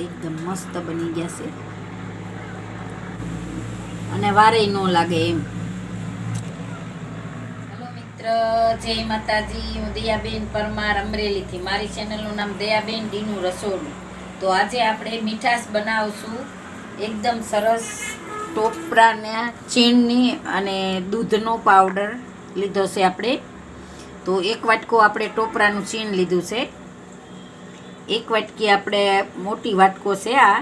એકદમ મસ્ત બની ગયા છે અને વારે ન લાગે એમ. હેલો મિત્ર, જય માતાજી. હું દયાબેન પરમાર અમરેલીથી. મારી ચેનલનું નામ દયાબેન ડીનું રસોડું. તો આજે આપણે મીઠાશ બનાવશું એકદમ સરસ. ટોપરાના ચીણની અને દૂધનો પાવડર લીધો છે આપણે. તો એક વાટકો આપણે ટોપરાનું ચીણ લીધું છે. એક વાટકી આપણે મોટી વાટકો છે આ.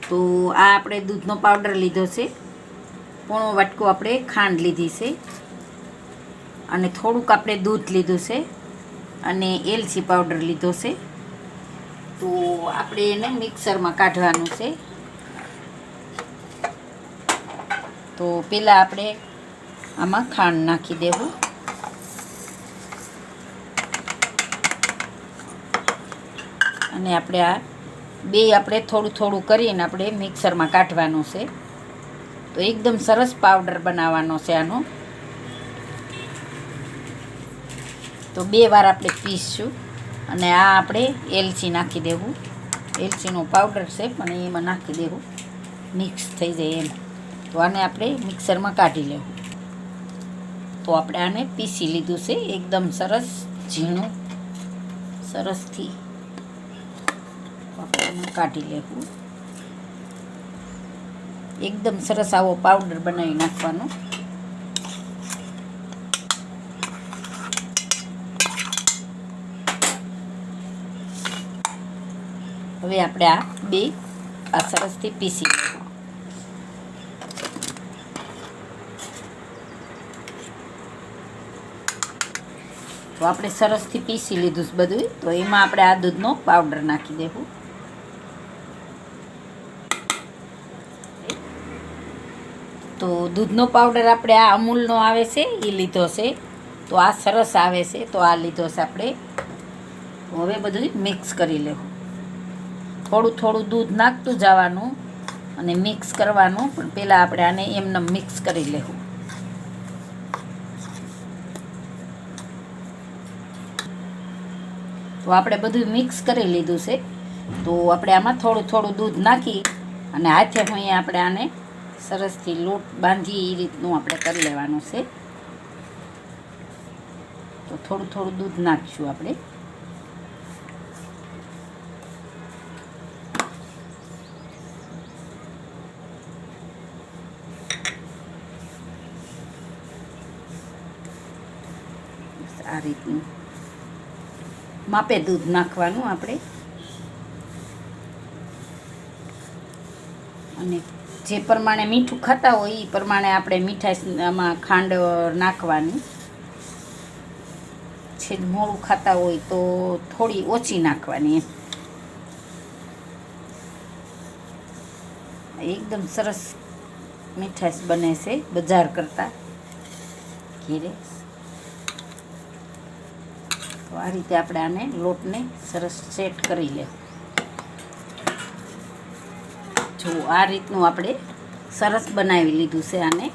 તો આ આપણે દૂધનો પાવડર લીધો છે. પોણો વાટકો આપણે ખાંડ લીધી છે અને થોડુંક આપણે દૂધ લીધું છે અને એલચી પાવડર લીધો છે. તો આપણે એને મિક્સરમાં કાઢવાનું છે. તો પહેલાં આપણે આમાં ખાંડ નાખી દેવું અને આપણે આ બે આપણે થોડું થોડું કરીને આપણે મિક્સરમાં કાઢવાનું છે. તો એકદમ સરસ પાવડર બનાવવાનો છે આનો. તો બે વાર આપણે પીસશું અને આ આપણે એલચી નાખી દેવું. એલચીનો પાવડર છે પણ એમાં નાખી દેવું, મિક્સ થઈ જાય એમ. તો આને આપણે મિક્સરમાં કાઢી લેવું. તો આપણે આને પીસી લીધું છે એકદમ સરસ ઝીણું સરસથી. આપણે આને કાઢી લેવું. એકદમ સરસ આવો પાવડર બનાવી નાખવાનો. હવે આપણે આ બે સરસથી પીસી લેવું. તો આપણે સરસથી પીસી લીધું છે બધું. તો એમાં આપણે આ દૂધનો પાવડર નાખી દેવું. તો દૂધનો પાવડર આપણે આ અમૂલનો આવે છે એ લીધો છે. તો આ સરસ આવે છે તો આ લીધો છે આપણે. હવે બધું મિક્સ કરી લેવું. થોડું થોડું દૂધ નાખતું જવાનું અને મિક્સ કરવાનું. પણ પહેલાં આપણે આને એમને મિક્સ કરી લેવું. તો આપણે બધું મિક્સ કરી લીધું છે. તો આપણે આમાં થોડું થોડું દૂધ નાખી અને હાથે અહીંયા આપણે આને સરસથી લોટ બાંધી એ રીતનું આપણે કરી લેવાનું છે. તો થોડું થોડું દૂધ નાખીશું આપણે. આ રીતનું માપે દૂધ નાખવાનું આપણે. અને જે પ્રમાણે મીઠું ખાતા હોય એ પ્રમાણે આપણે મીઠાઈમાં ખાંડ નાખવાની છે. મોળું ખાતા હોય તો થોડી ઓછી નાખવાની એમ. એકદમ સરસ મીઠાઈ બને છે બજાર કરતાં ઘીરે. તો આ રીતે આપણે આને લોટને સરસ સેટ કરી લેવું. જો આ રીતનું આપણે સરસ બનાવી લીધું છે આને.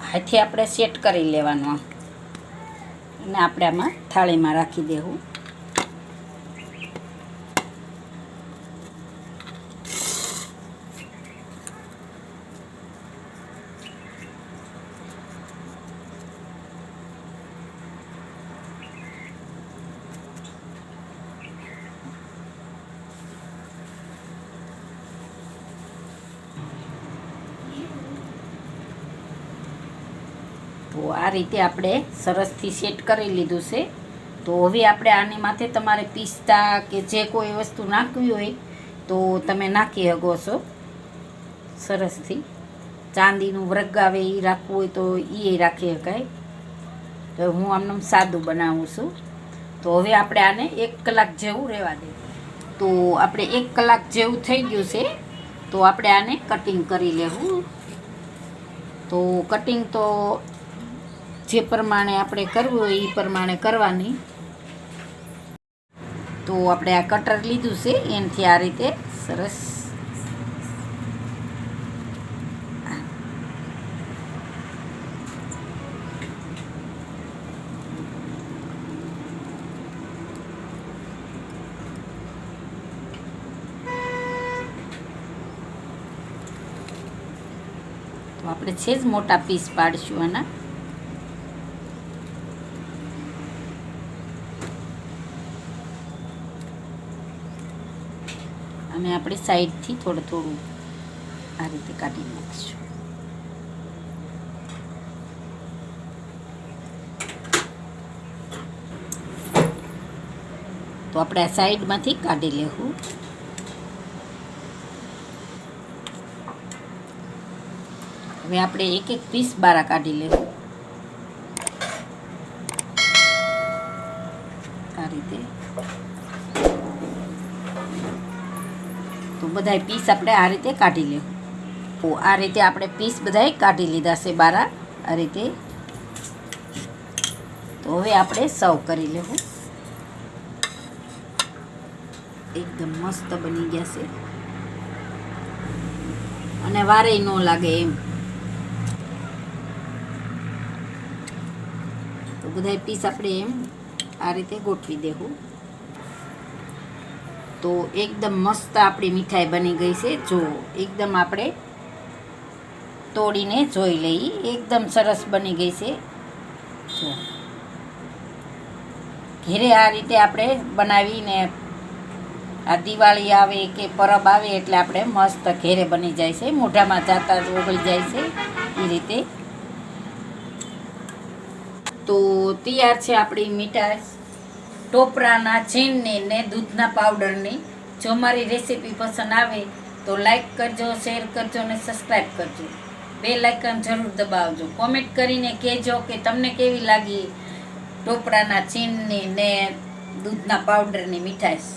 હાથે આપણે સેટ કરી લેવાનું અને આપણે આમાં થાળીમાં રાખી દેવું. તો આ રીતે આપણે સરસથી સેટ કરી લીધું છે. તો હવે આપણે આની માથે તમારે પિસ્તા કે જે કોઈ વસ્તુ નાખવી હોય તો તમે નાખી શકો છો સરસથી. ચાંદીનું વ્રગ આવે એ રાખવું હોય તો એ રાખી શકાય. તો હું આમને સાદું બનાવું છું. તો હવે આપણે આને 1 કલાક જેવું રહેવા દઈએ. તો આપણે 1 કલાક જેવું થઈ ગયું છે. તો આપણે આને કટિંગ કરી લેવું. તો કટિંગ તો જે પ્રમાણે આપણે કરવું હોય એ પ્રમાણે કરવાની. તો આપણે આ કટર લીધું છે એનાથી આ રીતે સરસ તો આપણે છે જ મોટા પીસ પાડીશું આના. અને આપણે સાઈડથી થોડું થોડું આ રીતે કાઢી નાખીશું. તો આપણે આ સાઈડમાંથી કાઢી લેવું. હવે આપણે એક એક પીસ બારા કાઢી લેવું આ રીતે. તો બધા પીસ આપણે આ રીતે કાઢી લેવું. તો આ રીતે આપણે પીસ બધા કાઢી લીધા છે બારા આ રીતે. તો હવે આપણે સર્વ કરી લેવું. એકદમ મસ્ત બની ગયા છે અને વારેય ન લાગે એમ. તો બધા પીસ આપણે એમ આ રીતે ગોઠવી દેવું. તો એકદમ મસ્ત આપણી મીઠાઈ બની ગઈ છે. જો એકદમ આપણે તોડીને જોઈ લઈએ. એકદમ સરસ બની ગઈ છે. જો ઘેરે આ રીતે આપણે બનાવીને આ દિવાળી આવે કે પરબ આવે એટલે આપણે મસ્ત ઘેરે બની જાય છે. મોઢામાં જાતા જ ઓગળી જાય છે એ રીતે. તો તૈયાર છે આપણી મીઠાઈ ટોપરાના ચીનની ને દૂધના પાવડરની. જો મારી રેસીપી પસંદ આવે તો લાઈક કરજો, શેર કરજો અને સબસ્ક્રાઈબ કરજો. બેલ આઇકન જરૂર દબાવજો. કોમેન્ટ કરીને કહેજો કે તમને કેવી લાગી ટોપરાના ચીનની ને દૂધના પાવડરની મીઠાઈ.